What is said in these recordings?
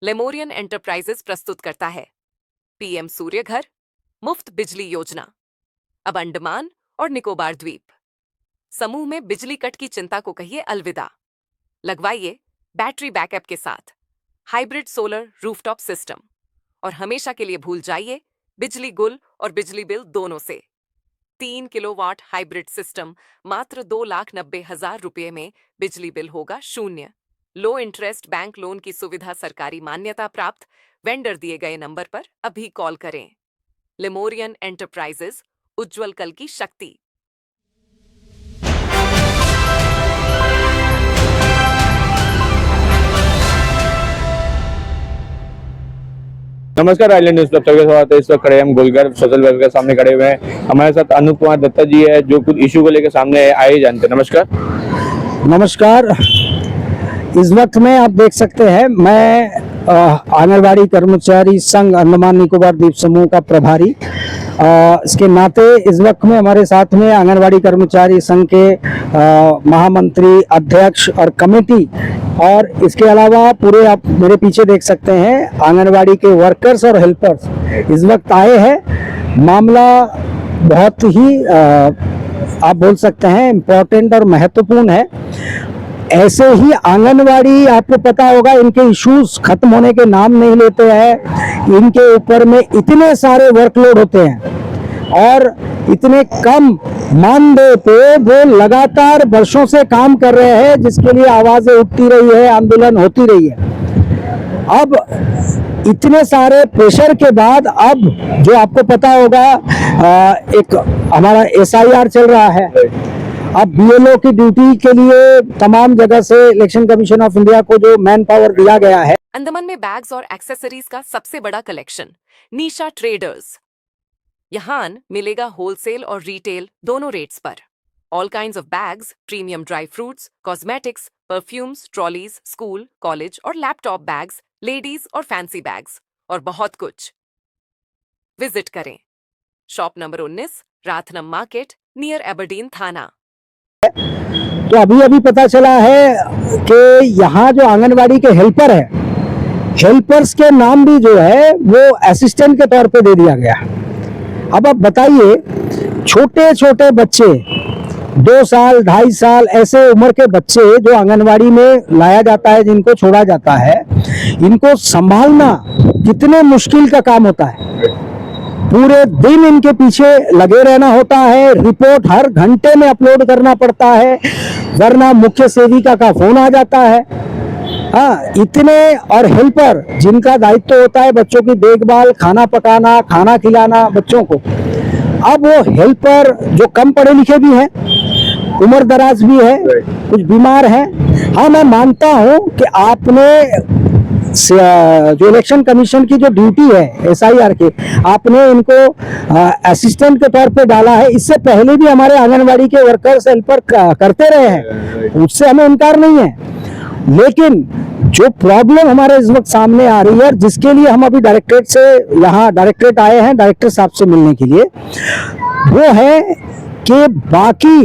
Lemurian enterprises प्रस्तुत करता है पीएम सूर्य घर मुफ्त बिजली योजना। अब अंडमान और निकोबार द्वीप समूह में बिजली कट की चिंता को कहिए अलविदा। लगवाइए बैटरी बैकअप के साथ हाइब्रिड सोलर रूफटॉप सिस्टम और हमेशा के लिए भूल जाइए बिजली गुल और बिजली बिल दोनों से। 3 किलोवाट हाइब्रिड सिस्टम मात्र 2,90,000 रुपये में बिजली बिल होगा शून्य। लो इंटरेस्ट बैंक लोन की सुविधा सरकारी मान्यता प्राप्त। वेंडर दिए गए नंबर पर अभी कॉल करें। लेमोरियन एंटरप्राइजेस, उज्जवल कल की शक्ति। नमस्कार, आइलैंड न्यूज क्लब के स्वागत है। इस वक्त खड़े हम गोलघर सोशल वेलफेयर के सामने खड़े हुए हैं। हमारे साथ अनूप कुमार दत्ता जी है जो कुछ इशू को लेकर सामने आए जानते हैं। नमस्कार। नमस्कार। इस वक्त में आप देख सकते हैं मैं आंगनबाड़ी कर्मचारी संघ अंडमान निकोबार द्वीप समूह का प्रभारी इसके नाते इस वक्त में हमारे साथ में आंगनबाड़ी कर्मचारी संघ के महामंत्री, अध्यक्ष और कमेटी, और इसके अलावा पूरे आप मेरे पीछे देख सकते हैं आंगनबाड़ी के वर्कर्स और हेल्पर्स इस वक्त आए हैं। मामला बहुत ही आप बोल सकते हैं इम्पोर्टेंट और महत्वपूर्ण है। ऐसे ही आंगनबाड़ी, आपको पता होगा, इनके इश्यूज खत्म होने के नाम नहीं लेते हैं। इनके ऊपर में इतने सारे वर्कलोड होते हैं और इतने कम मानदेय पे वो लगातार वर्षों से काम कर रहे हैं, जिसके लिए आवाजें उठती रही है, आंदोलन होती रही है। अब इतने सारे प्रेशर के बाद अब जो आपको पता होगा एक हमारा SIR चल रहा है। अब BLO की ड्यूटी के लिए तमाम जगह से इलेक्शन कमीशन ऑफ इंडिया को जो मैन पावर दिया गया है। अंडमान में बैग्स और एक्सेसरीज का सबसे बड़ा कलेक्शन निशा ट्रेडर्स। यहाँ मिलेगा होलसेल और रिटेल दोनों रेट्स पर। All kinds of bags, premium dry fruits, cosmetics, perfumes, trolleys, school, college और लैपटॉप बैग्स, लेडीज और फैंसी बैग्स और बहुत कुछ। विजिट करें shop number 19, Rathnam market, near Aberdeen थाना। तो अभी पता चला है कि यहाँ जो आंगनबाड़ी के हेल्पर है, हेल्पर्स के नाम भी जो है वो असिस्टेंट के तौर पे दे दिया गया। अब आप बताइए, छोटे छोटे बच्चे 2 साल 2.5 साल ऐसे उम्र के बच्चे जो आंगनबाड़ी में लाया जाता है, जिनको छोड़ा जाता है, इनको संभालना कितने मुश्किल का काम होता है। पूरे दिन इनके पीछे लगे रहना होता है, रिपोर्ट हर घंटे में अपलोड करना पड़ता है, वरना मुख्य सेविका का फोन आ जाता है। हाँ, इतने, और हेल्पर जिनका दायित्व होता है बच्चों की देखभाल, खाना पकाना, खाना खिलाना बच्चों को। अब वो हेल्पर जो कम पढ़े लिखे भी हैं, उम्र दराज भी है, कुछ बीमार हैं। हाँ, मैं मानता हूँ कि आपने जो इलेक्शन कमीशन की जो ड्यूटी है SIR की, आपने इनको असिस्टेंट के तौर पे डाला है। इससे पहले भी हमारे आंगनबाड़ी के वर्कर्स हेल्पर करते रहे हैं, उससे हमें इनकार नहीं है। लेकिन जो प्रॉब्लम हमारे इस वक्त सामने आ रही है, जिसके लिए हम अभी डायरेक्टरेट से यहाँ डायरेक्टरेट आए हैं डायरेक्टर साहब से मिलने के लिए, वो है कि बाकी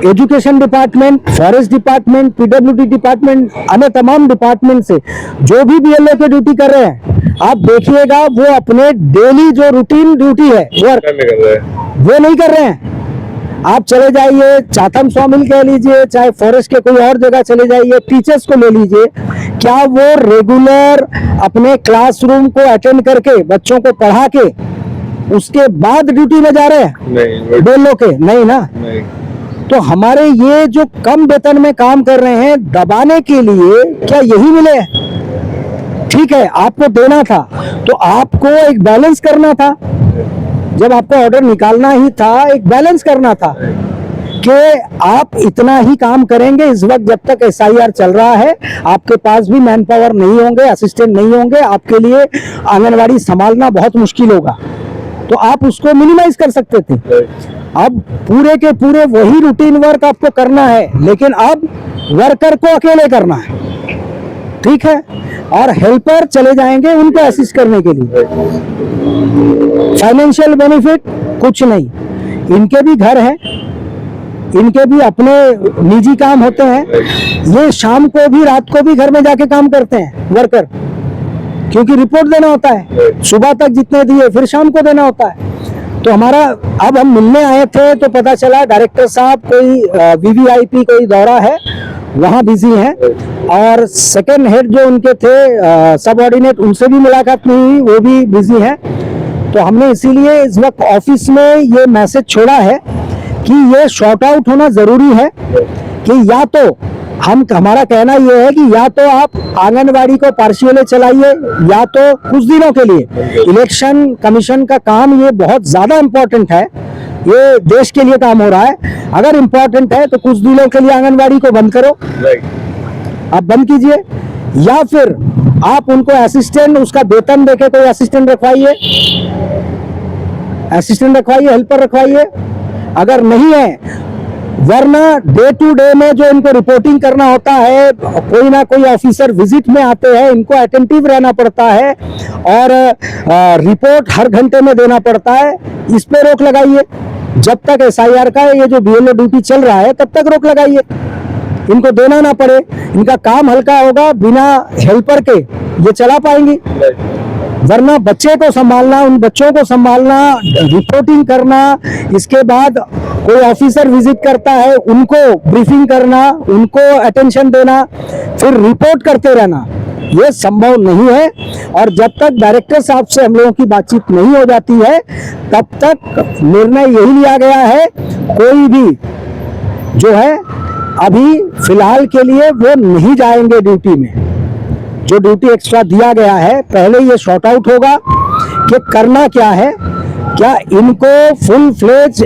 education department, forest department, PWD department, अन्य तमाम डिपार्टमेंट से जो भी BLO की ड्यूटी कर रहे हैं, आप देखिएगा वो अपने डेली जो रूटीन ड्यूटी है वो नहीं कर रहे हैं। आप चले जाइए, चाथम सॉमिल कह लीजिए, चाहे फॉरेस्ट के कोई और जगह चले जाइए, टीचर्स को ले लीजिए, क्या वो रेगुलर अपने क्लासरूम को अटेंड करके बच्चों को पढ़ा के उसके बाद ड्यूटी में जा रहे हैं? BLO के नहीं ना। तो हमारे ये जो कम वेतन में काम कर रहे हैं, दबाने के लिए क्या यही मिले? ठीक है, आपको देना था तो आपको एक बैलेंस करना था। जब आपको ऑर्डर निकालना ही था, एक बैलेंस करना था कि आप इतना ही काम करेंगे। इस वक्त जब तक SIR चल रहा है, आपके पास भी मैन पावर नहीं होंगे, असिस्टेंट नहीं होंगे, आपके लिए आंगनबाड़ी संभालना बहुत मुश्किल होगा। तो आप उसको मिनिमाइज कर सकते थे। अब पूरे के पूरे वही रूटीन वर्क आपको करना है, लेकिन अब वर्कर को अकेले करना है, ठीक है, और हेल्पर चले जाएंगे उनको असिस्ट करने के लिए। फाइनेंशियल बेनिफिट कुछ नहीं, इनके भी घर हैं, इनके भी अपने निजी काम होते हैं। ये शाम को भी, रात को भी घर में जाके काम करते हैं वर्कर। क्योंकि रिपोर्ट देना होता है, सुबह तक जितने दिए फिर शाम को देना होता है। तो हमारा अब हम मिलने आए थे तो पता चला डायरेक्टर साहब कोई वीवीआईपी कोई दौरा है, वहाँ बिजी हैं, और सेकंड हेड जो उनके थे सबऑर्डिनेट, उनसे भी मुलाकात नहीं हुई, वो भी बिजी हैं। तो हमने इसीलिए इस वक्त ऑफिस में ये मैसेज छोड़ा है कि ये शॉर्ट आउट होना जरूरी है कि या तो हमारा कहना ये है कि या तो आप आंगनवाड़ी को पार्शियली चलाइए, या तो कुछ दिनों के लिए इलेक्शन कमीशन का काम ये बहुत ज्यादा इम्पोर्टेंट है, ये देश के लिए काम हो रहा है, अगर इम्पोर्टेंट है तो कुछ दिनों के लिए आंगनवाड़ी को बंद करो, आप बंद कीजिए, या फिर आप उनको असिस्टेंट, उसका वेतन देके कोई असिस्टेंट रखवाइए, हेल्पर रखवाइए अगर नहीं है, वरना डे टू डे में जो इनको रिपोर्टिंग करना होता है, कोई ना कोई ऑफिसर विजिट में आते हैं, इनको अटेंटिव रहना पड़ता है और रिपोर्ट हर घंटे में देना पड़ता है, इस पे रोक लगाइए। जब तक एसआईआर का ये जो बीएलओ ड्यूटी चल रहा है तब तक रोक लगाइए, इनको देना ना पड़े, इनका काम हल्का होगा, बिना हेल्पर के ये चला पाएंगी। वरना बच्चे को संभालना, उन बच्चों को संभालना, रिपोर्टिंग करना, इसके बाद कोई ऑफिसर विजिट करता है उनको ब्रीफिंग करना, उनको अटेंशन देना, फिर रिपोर्ट करते रहना, ये संभव नहीं है। और जब तक डायरेक्टर साहब से हम लोगों की बातचीत नहीं हो जाती है तब तक निर्णय यही लिया गया है, कोई भी जो है अभी फिलहाल के लिए वो नहीं जाएंगे ड्यूटी में। जो ड्यूटी एक्स्ट्रा दिया गया है, पहले ये शॉर्ट आउट होगा कि करना क्या है, क्या इनको फुल फ्लेज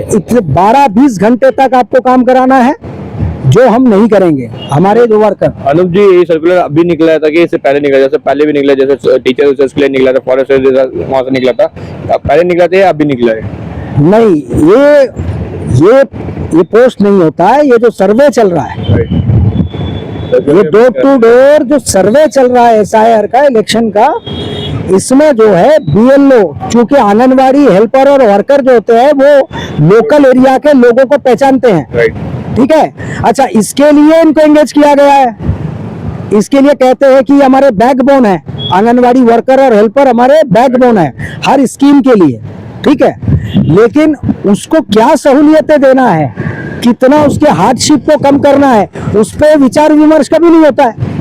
12-20 घंटे तक आपको काम कराना है, जो हम नहीं करेंगे हमारे जो वर्कर। अनूप जी, ये सर्कुलर अभी निकला था कि इससे पहले निकला, जैसे पहले भी निकला, जैसे टीचर रिसर्च के लिए निकला था, फॉरेस्ट वहां से निकला था, पहले निकला था या अभी निकला है? नहीं, ये पोस्ट नहीं होता है, ये जो सर्वे चल रहा है, ये डोर टू डोर जो सर्वे चल रहा है एसआईआर का, इलेक्शन का, इसमें जो है बीएलओ, चूंकि आंगनवाड़ी हेल्पर और वर्कर जो होते हैं वो लोकल एरिया के लोगों को पहचानते हैं, ठीक है। अच्छा, इसके लिए इनको एंगेज किया गया है, इसके लिए कहते हैं कि हमारे बैकबोन है, आंगनवाड़ी वर्कर और हेल्पर हमारे बैकबोन है हर स्कीम के लिए, ठीक है। लेकिन उसको क्या सहूलियतें देना है, कितना उसके हार्डशिप को कम करना है, उस पर विचार विमर्श कभी नहीं होता है।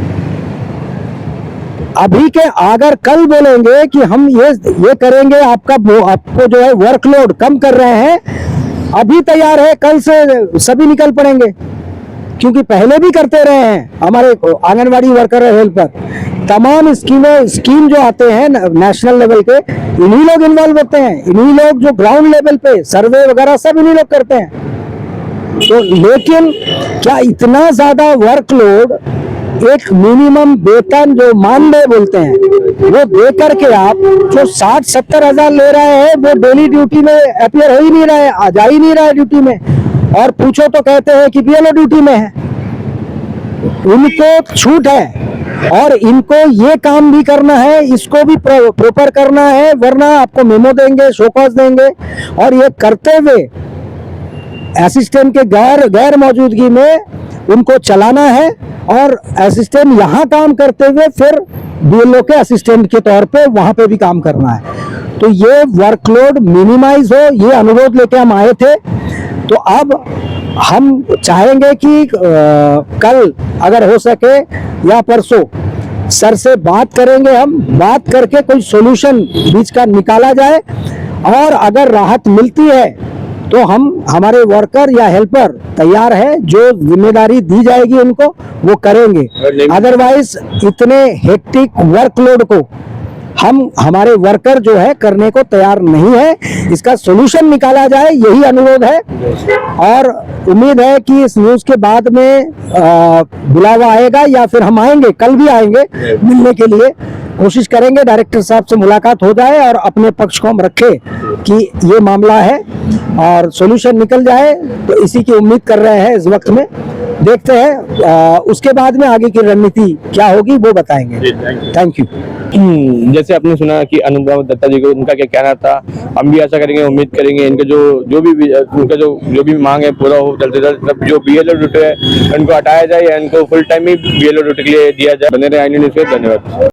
अभी के अगर कल बोलेंगे कि हम ये करेंगे, आपको जो है वर्कलोड कम कर रहे हैं, अभी तैयार है, कल से सभी निकल पड़ेंगे, क्योंकि पहले भी करते रहे हैं हमारे आंगनवाड़ी वर्कर और हेल्पर। तमाम स्कीम जो आते हैं नेशनल लेवल के, इन्हीं लोग इन्वॉल्व होते हैं, इन्हीं लोग जो ग्राउंड लेवल पे सर्वे वगैरह सब इन्हीं लोग करते हैं। तो लेकिन क्या इतना ज्यादा वर्कलोड, एक मिनिमम वेतन जो मानदेय बोलते हैं वो दे करके आप जो 60-70 हजार ले रहे हैं, वो डेली ड्यूटी में अपीयर हो ही नहीं रहा है, आ जा ही नहीं रहा है ड्यूटी में, और पूछो तो कहते हैं कि बीएलओ ड्यूटी में है। उनको छूट है और इनको ये काम भी करना है, इसको भी प्रॉपर करना है, वरना आपको मेमो देंगे, शोकॉज देंगे, और ये करते हुए असिस्टेंट के गैर मौजूदगी में उनको चलाना है, और असिस्टेंट यहाँ काम करते हुए फिर बीएलओ के असिस्टेंट के तौर पे वहाँ पे भी काम करना है। तो ये वर्कलोड मिनिमाइज हो, ये अनुरोध लेके हम आए थे। तो अब हम चाहेंगे कि कल अगर हो सके या परसों सर से बात करेंगे, हम बात करके कोई सॉल्यूशन बीच का निकाला जाए, और अगर राहत मिलती है तो हम हमारे वर्कर या हेल्पर तैयार है, जो जिम्मेदारी दी जाएगी उनको वो करेंगे। अदरवाइज इतने हेक्टिक वर्कलोड को हमारे वर्कर जो है करने को तैयार नहीं है। इसका सॉल्यूशन निकाला जाए, यही अनुरोध है, और उम्मीद है कि इस न्यूज के बाद में बुलावा आएगा, या फिर हम आएंगे, कल भी आएंगे मिलने के लिए, कोशिश करेंगे डायरेक्टर साहब से मुलाकात हो जाए और अपने पक्ष को हम रखें कि ये मामला है और सॉल्यूशन निकल जाए। तो इसी की उम्मीद कर रहे हैं इस वक्त में, देखते हैं उसके बाद में आगे की रणनीति क्या होगी वो बताएंगे। Thank you. जैसे आपने सुना कि अनुपमा दत्ता जी को उनका क्या कहना था, हम भी ऐसा करेंगे, उम्मीद करेंगे इनके जो भी मांग है पूरा हो जल्द से जल्द। जो बीएलओ ड्यूटी है उनको हटाया जाए या इनको फुल टाइम ही बीएलओ ड्यूटी के लिए दिया जाए। बने रहे आई न्यूज़ पे, धन्यवाद।